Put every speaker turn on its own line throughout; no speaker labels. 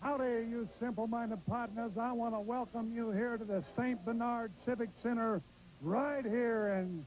Howdy, you simple-minded partners. I want to welcome you here to the St. Bernard Civic Center right here in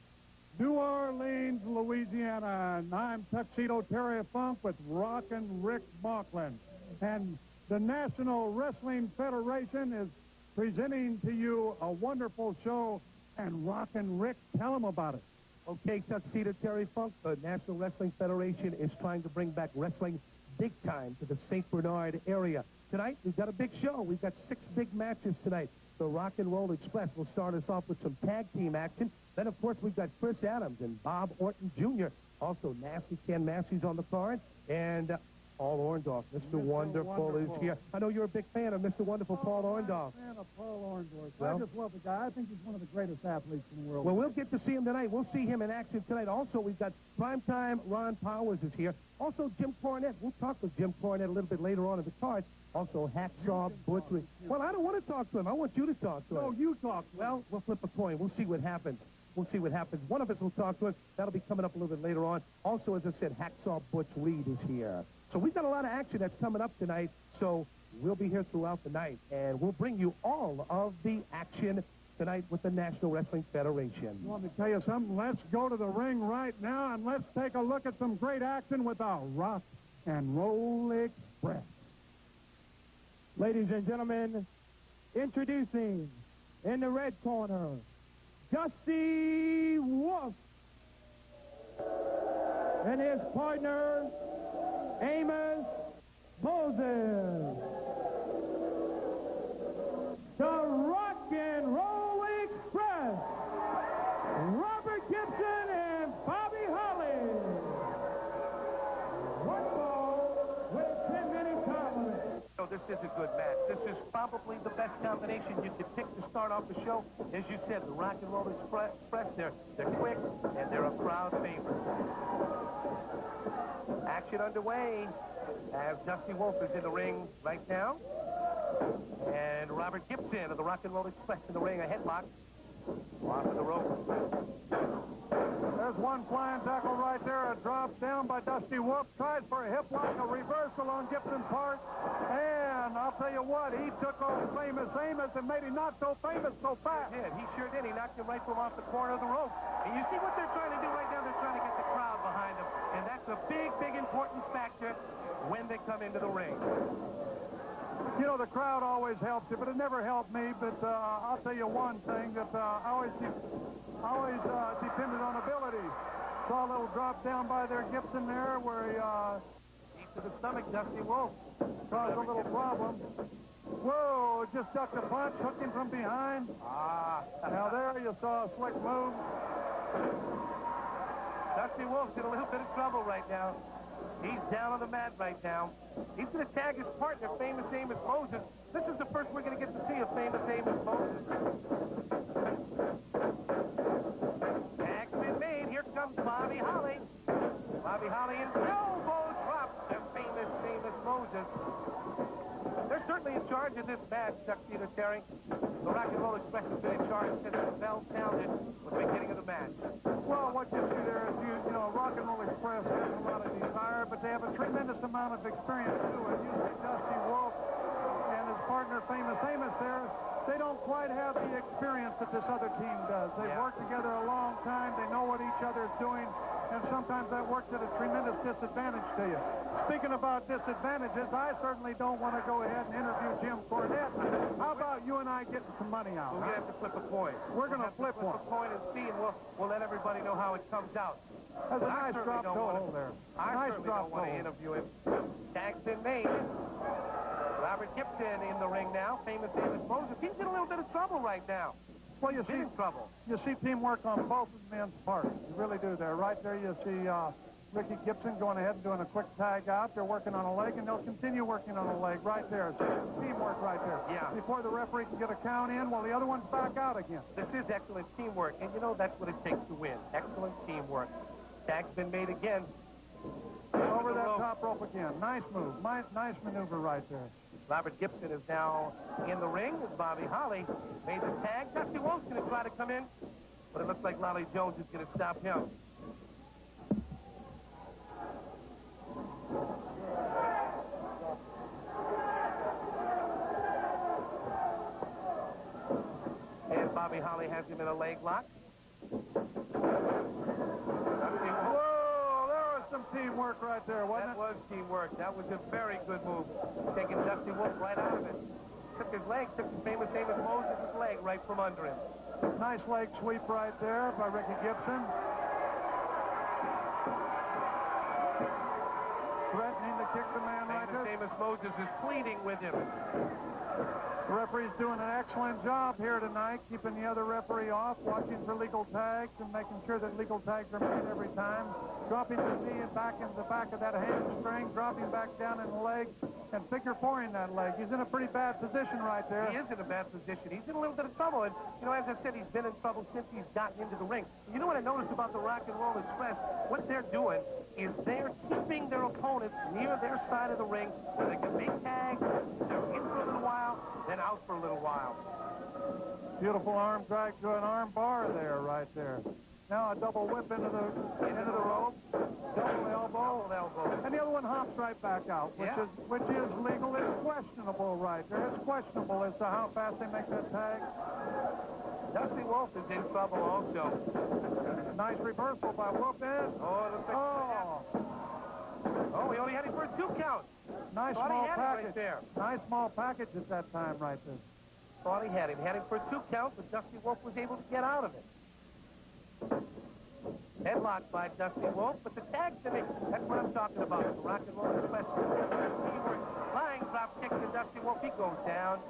New Orleans, Louisiana. And I'm Tuxedo Terry Funk with Rockin' Rick Bauckland. And the National Wrestling Federation is presenting to you a wonderful show. And Rockin' Rick, tell them about it.
Okay, Tuxedo Terry Funk, the National Wrestling Federation is trying to bring back wrestling big time to the St. Bernard area. Tonight, we've got a big show. We've got 6 big matches tonight. The Rock and Roll Express will start us off with some tag team action. Then, of course, we've got Chris Adams and Bob Orton Jr. Also, Nasty Ken Massey's on the card. And Paul Orndorff, Mr. Wonderful is here. I know you're a big fan of Mr. Wonderful Paul Orndorff.
I'm a fan of Paul Orndorff.
Well,
I just love the guy. I think he's one of the greatest athletes in the world.
Well, we'll get to see him tonight. We'll see him in action tonight. Also, we've got primetime Ron Powers is here. Also, Jim Cornette. We'll talk with Jim Cornette a little bit later on in the card. Also, Hacksaw Butch. Well, I don't want to talk to him. I want you to talk to him.
No, you talk to him.
Well, we'll flip a coin. We'll see what happens. We'll see what happens. One of us will talk to him. That'll be coming up a little bit later on. Also, as I said, Hacksaw Butch Reed is here. So we've got a lot of action that's coming up tonight. So we'll be here throughout the night, and we'll bring you all of the action tonight with the National Wrestling Federation.
You want me to tell you something? Let's go to the ring right now, and let's take a look at some great action with the Rock and Roll Express. Ladies and gentlemen, introducing in the red corner, Dusty Wolfe and his partner, Amoes Moses. The Rock and Roll Express, Robert Gibson and Bobby Holly. One ball with 10 minutes time limit.
So this is a good match. This is probably the best combination you could pick to start off the show. As you said, the Rock and Roll Express, they're quick, and they're a crowd favorite. Action underway as Dusty Wolfe is in the ring right now. And Robert Gibson of the Rock and Roll Express in the ring, a headlock off of the rope.
There's one flying tackle right there, a drop down by Dusty Wolfe, tried for a hip lock, a reversal on Gibson's part, and I'll tell you what, he took on famous Amos and made him not so famous so fast.
He sure did. He knocked him right from off the corner of the rope. And you see what they're trying to do right now? They're trying to get the crowd behind them, and that's a big, big important factor when they come into the ring.
You know, the crowd always helps you, but it never helped me. But I'll tell you one thing, that I always depended on ability. Saw a little drop down by their Gibson there where he...
Deep to the stomach, Dusty Wolfe.
Caused a little problem. Whoa, just ducked a punch, hooked him from behind. Now there you saw a slick move.
Dusty Wolfe's in a little bit of trouble right now. He's down on the mat right now. He's going to tag his partner, famous Amos Moses. This is the first we're going to get to see of famous Amos Moses. Tag's been made. Here comes Bobby Holly. Bobby Holly in elbow drops to famous Moses. They're certainly in charge of this match, Tuxedo Terry. The Rock and Roll Express has been in charge since the bell sounded with the beginning of the match.
Well, what you see there is, you know, Rock and Roll Express has a lot of desire, but they have a tremendous amount of experience, too. And you see Dusty Wolfe and his partner, famous Amos there, they don't quite have the experience that this other team does. They've worked together a long time. They know what each other is doing, and sometimes that works at a tremendous disadvantage to you. Speaking about disadvantages, I certainly don't want to go ahead and interview Jim Cornette. How about you and I getting some money out?
Well, we have to flip a coin.
We're going to flip one.
Flip a coin and see, and we'll let everybody know how it comes out.
That's a nice drop toe there.
I certainly don't want to interview him. Tag's been made. Robert Gibson in the ring now. Famous Amos Moses. He's in a little bit of trouble right now.
Well, you see teamwork on both of the men's parts. You really do there. Right there you see Ricky Gibson going ahead and doing a quick tag out. They're working on a leg, and they'll continue working on a leg right there. So teamwork right there.
Yeah.
Before the referee can get a count in, while the other one's back out again.
This is excellent teamwork, and you know that's what it takes to win. Excellent teamwork. Tag's been made again.
Over that top rope again. Nice move. Nice maneuver right there.
Robert Gibson is now in the ring as Bobby Holly made the tag. Dusty Wolfe's going to try to come in, but it looks like Lolly Jones is going to stop him. Bobby Holly has him in a leg lock.
Whoa, there was some teamwork right there, wasn't it?
That was teamwork. That was a very good move. Taking Dusty Wolfe right out of it. Took his leg, took the famous Amoes Moses' leg right from under him.
Nice leg sweep right there by Ricky Gibson. Threatening to kick the man right there.
Famous Moses is pleading with him.
The referee's doing an excellent job here tonight, keeping the other referee off, watching for legal tags and making sure that legal tags are made every time. Dropping the knee and back into the back of that hamstring, dropping back down in the leg, and figure fouring that leg. He's in a pretty bad position right there.
He is in a bad position. He's in a little bit of trouble. And, you know, as I said, he's been in trouble since he's gotten into the ring. You know what I noticed about the Rock and Roll Express? What they're doing is they're keeping their opponents near their side of the ring where they can make tags, they're in for a little while, then out for a little while.
Beautiful arm drag to an arm bar there, right there. Now a double whip into the rope, double elbow, and the other one hops right back out, which is legal. It's questionable right there. It's questionable as to how fast they make that tag.
Dusty Wolfe is in trouble also.
Nice reversal by Wolfe.
Oh, he only had him for a 2 count.
Nice small package
right there.
Nice small package at that time right there.
Thought he had him. Had him for a 2 count, but Dusty Wolfe was able to get out of it. Headlock by Dusty Wolfe, but the tag's in it. That's what I'm talking about. The Rock and Roll Express. Flying drop kick to Dusty Wolfe. He goes down.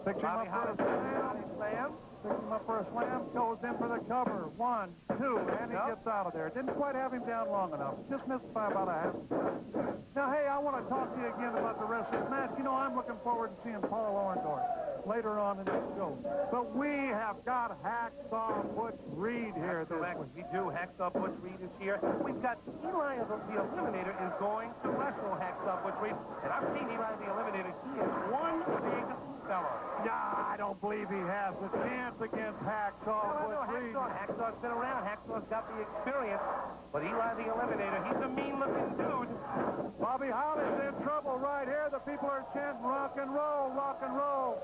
Picks him up for a slam. Picks him up for a slam. Goes in for the cover. 1, 2, and he gets out of there. Didn't quite have him down long enough. Just missed by about a half. Now, hey, I want to talk to you again about the rest of this match. You know, I'm looking forward to seeing Paul Orndorff later on in this show. But we have got Hacksaw Butch Reed here.
Correct. We do. Hacksaw Butch Reed is here. We've got Eli the Eliminator is going to wrestle Hacksaw Butch Reed. And I've seen Eli the Eliminator. He is one big fellow.
Nah, I don't believe he has a chance against Hacksaw Butch Reed.
Hacksaw's been around. Hacksaw's got the experience. But Eli the Eliminator, he's a mean-looking dude.
Bobby Holly's in trouble right here. The people are chanting rock and roll, rock and roll.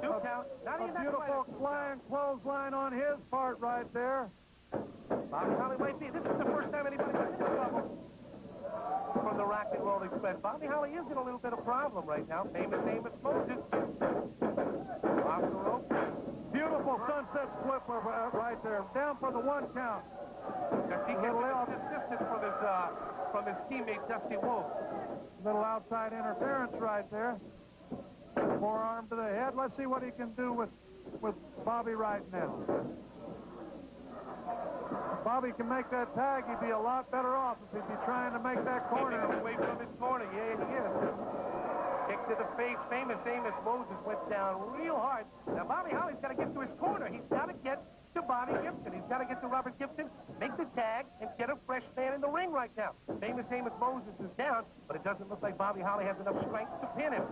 2 count.
A beautiful flying clothesline on his part right there.
Bobby Holly might be. This is the first time anybody's been in trouble from the Rock and Roll Express. Bobby Holly is in a little bit of problem right now. Famous Moses. Off the rope.
Beautiful sunset flip right there. Down for the 1 count.
He gets assistance from his teammate, Dusty Wolfe.
Little outside interference right there. Forearm to the head. Let's see what he can do with Bobby right now. If Bobby can make that tag, he'd be a lot better off if he'd be trying to make that corner.
Away from his corner. Yeah, he is. Kick to the face. Famous Moses went down real hard. Now, Bobby Holly's got to get to his corner. He's got to get to Bobby Gibson. He's got to get to Robert Gibson, make the tag, and get a fresh man in the ring right now. Famous Moses is down, but it doesn't look like Bobby Holly has enough strength to pin him.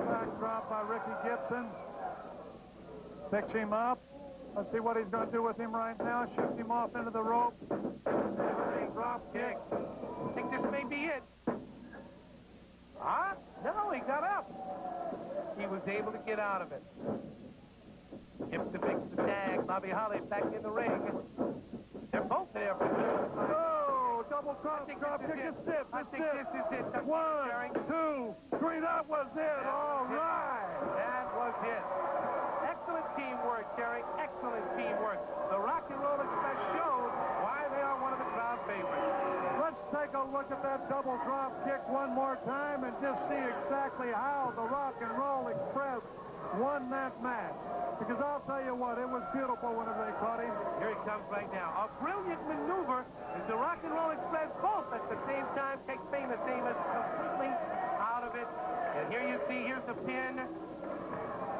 Backdrop by Ricky Gibson. Picks him up. Let's see what he's going to do with him right now. Shoots him off into the rope. Drop kick.
I think this may be it. No, he got up. He was able to get out of it. Gibson makes the tag. Bobby Holly back in the ring. They're both there.
Oh, double drop kick.
I think this is it.
1, 2, 3. That was it. All right.
That was it. Excellent teamwork, Jerry. Excellent teamwork. The Rock and Roll Express shows why they are one of the crowd favorites.
Let's take a look at that double drop kick one more time and just see exactly how the Rock and Roll Express won that match. Because I'll tell you what, it was beautiful whenever they caught him.
Here he comes right now. A brilliant maneuver as the Rock and Roll Express both at the same time take Famous completely out of it. And here you see, here's the pin.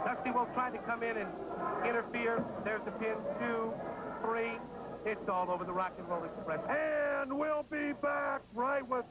Dusty Wolfe tried to come in and interfere. There's the pin. 2, 3. It's all over the Rock and Roll Express.
And we'll be back right with